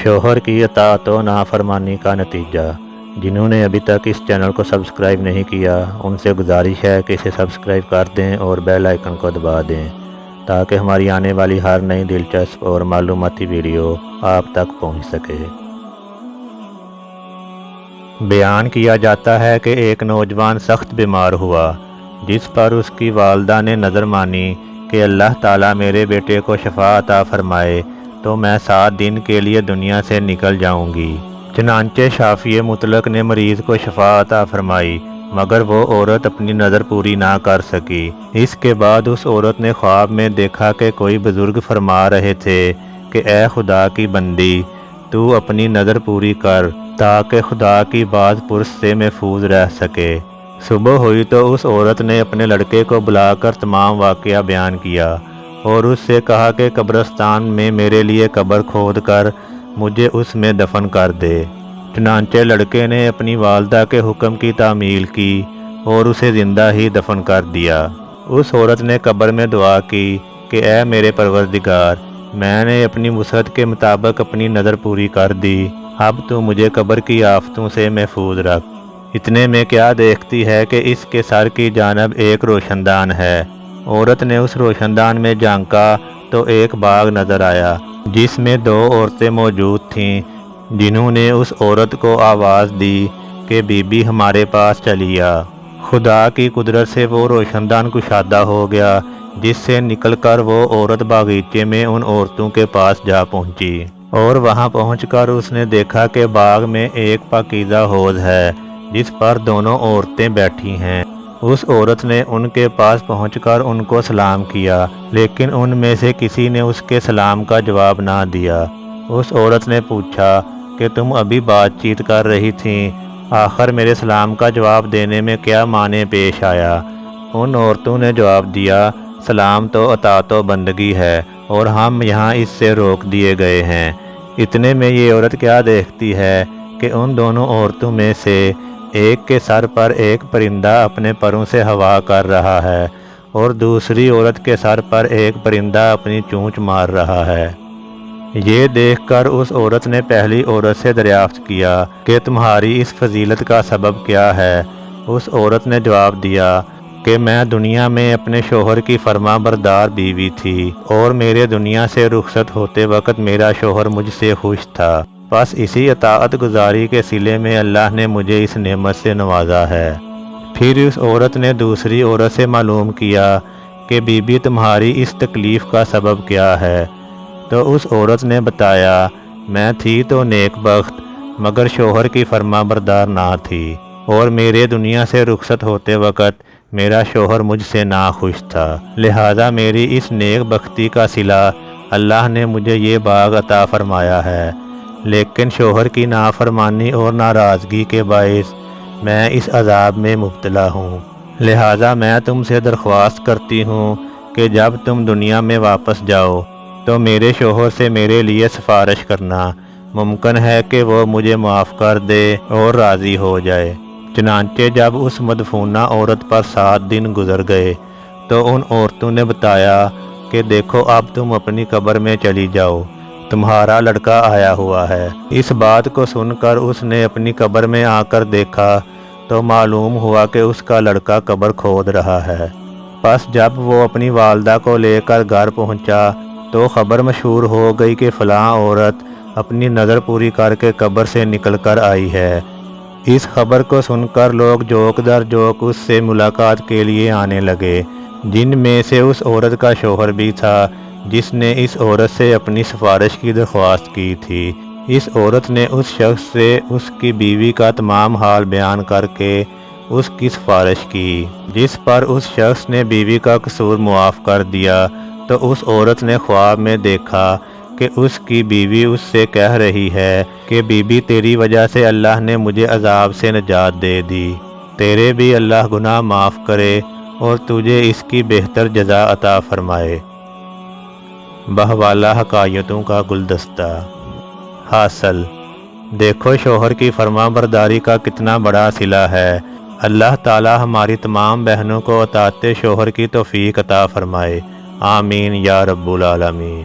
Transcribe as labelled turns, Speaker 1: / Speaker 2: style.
Speaker 1: شوہر کی اطاعت و نافرمانی کا نتیجہ۔ جنہوں نے ابھی تک اس چینل کو سبسکرائب نہیں کیا ان سے گزارش ہے کہ اسے سبسکرائب کر دیں اور بیل آئیکن کو دبا دیں تاکہ ہماری آنے والی ہر نئی دلچسپ اور معلوماتی ویڈیو آپ تک پہنچ سکے۔ بیان کیا جاتا ہے کہ ایک نوجوان سخت بیمار ہوا، جس پر اس کی والدہ نے نظر مانی کہ اللہ تعالیٰ میرے بیٹے کو شفا عطا فرمائے تو میں 7 دن کے لیے دنیا سے نکل جاؤں گی۔ چنانچہ شافعی مطلق نے مریض کو شفا عطا فرمائی، مگر وہ عورت اپنی نظر پوری نہ کر سکی۔ اس کے بعد اس عورت نے خواب میں دیکھا کہ کوئی بزرگ فرما رہے تھے کہ اے خدا کی بندی، تو اپنی نظر پوری کر تاکہ خدا کی باز پرس سے محفوظ رہ سکے۔ صبح ہوئی تو اس عورت نے اپنے لڑکے کو بلا کر تمام واقعہ بیان کیا اور اس سے کہا کہ قبرستان میں میرے لیے قبر کھود کر مجھے اس میں دفن کر دے۔ چنانچہ لڑکے نے اپنی والدہ کے حکم کی تعمیل کی اور اسے زندہ ہی دفن کر دیا۔ اس عورت نے قبر میں دعا کی کہ اے میرے پروردگار، میں نے اپنی وسعت کے مطابق اپنی نظر پوری کر دی، اب تو مجھے قبر کی آفتوں سے محفوظ رکھ۔ اتنے میں کیا دیکھتی ہے کہ اس کے سر کی جانب ایک روشن دان ہے۔ عورت نے اس روشن دان میں جھانکا تو ایک باغ نظر آیا جس میں 2 عورتیں موجود تھیں، جنہوں نے اس عورت کو آواز دی کہ بی بی ہمارے پاس چلی آ۔ خدا کی قدرت سے وہ روشن دان کشادہ ہو گیا، جس سے نکل کر وہ عورت باغیچے میں ان عورتوں کے پاس جا پہنچی اور وہاں پہنچ کر اس نے دیکھا کہ باغ میں ایک پاکیزہ حوض ہے جس پر دونوں عورتیں بیٹھی ہیں۔ اس عورت نے ان کے پاس پہنچ کر ان کو سلام کیا، لیکن ان میں سے کسی نے اس کے سلام کا جواب نہ دیا۔ اس عورت نے پوچھا کہ تم ابھی بات چیت کر رہی تھیں، آخر میرے سلام کا جواب دینے میں کیا معنی پیش آیا؟ ان عورتوں نے جواب دیا، سلام تو اطاعت و بندگی ہے اور ہم یہاں اس سے روک دیے گئے ہیں۔ اتنے میں یہ عورت کیا دیکھتی ہے کہ ان دونوں عورتوں میں سے ایک کے سر پر ایک پرندہ اپنے پروں سے ہوا کر رہا ہے اور دوسری عورت کے سر پر ایک پرندہ اپنی چونچ مار رہا ہے۔ یہ دیکھ کر اس عورت نے پہلی عورت سے دریافت کیا کہ تمہاری اس فضیلت کا سبب کیا ہے؟ اس عورت نے جواب دیا کہ میں دنیا میں اپنے شوہر کی فرما بردار بیوی تھی اور میرے دنیا سے رخصت ہوتے وقت میرا شوہر مجھ سے خوش تھا، بس اسی اطاعت گزاری کے صلے میں اللہ نے مجھے اس نعمت سے نوازا ہے۔ پھر اس عورت نے دوسری عورت سے معلوم کیا کہ بی بی تمہاری اس تکلیف کا سبب کیا ہے؟ تو اس عورت نے بتایا، میں تھی تو نیک بخت مگر شوہر کی فرما بردار نہ تھی اور میرے دنیا سے رخصت ہوتے وقت میرا شوہر مجھ سے ناخوش تھا، لہذا میری اس نیک بختی کا صلہ اللہ نے مجھے یہ باغ عطا فرمایا ہے، لیکن شوہر کی نافرمانی اور ناراضگی کے باعث میں اس عذاب میں مبتلا ہوں، لہذا میں تم سے درخواست کرتی ہوں کہ جب تم دنیا میں واپس جاؤ تو میرے شوہر سے میرے لیے سفارش کرنا، ممکن ہے کہ وہ مجھے معاف کر دے اور راضی ہو جائے۔ چنانچہ جب اس مدفونہ عورت پر 7 دن گزر گئے تو ان عورتوں نے بتایا کہ دیکھو اب تم اپنی قبر میں چلی جاؤ، تمہارا لڑکا آیا ہوا ہے۔ اس بات کو سن کر اس نے اپنی قبر میں آ کر دیکھا تو معلوم ہوا کہ اس کا لڑکا قبر کھود رہا ہے۔ پس جب وہ اپنی والدہ کو لے کر گھر پہنچا تو خبر مشہور ہو گئی کہ فلاں عورت اپنی نظر پوری کر کے قبر سے نکل کر آئی ہے۔ اس خبر کو سن کر لوگ جوک در جوک اس سے ملاقات کے لیے آنے لگے، جن میں سے اس عورت کا شوہر بھی تھا جس نے اس عورت سے اپنی سفارش کی درخواست کی تھی۔ اس عورت نے اس شخص سے اس کی بیوی کا تمام حال بیان کر کے اس کی سفارش کی، جس پر اس شخص نے بیوی کا قصور معاف کر دیا۔ تو اس عورت نے خواب میں دیکھا کہ اس کی بیوی اس سے کہہ رہی ہے کہ بی بی تیری وجہ سے اللہ نے مجھے عذاب سے نجات دے دی، تیرے بھی اللہ گناہ معاف کرے اور تجھے اس کی بہتر جزا عطا فرمائے۔ بہوالا حکایتوں کا گلدستہ۔ حاصل، دیکھو شوہر کی فرما برداری کا کتنا بڑا صلہ ہے۔ اللہ تعالی ہماری تمام بہنوں کو اطاعت شوہر کی توفیق عطا فرمائے، آمین یا رب العالمین۔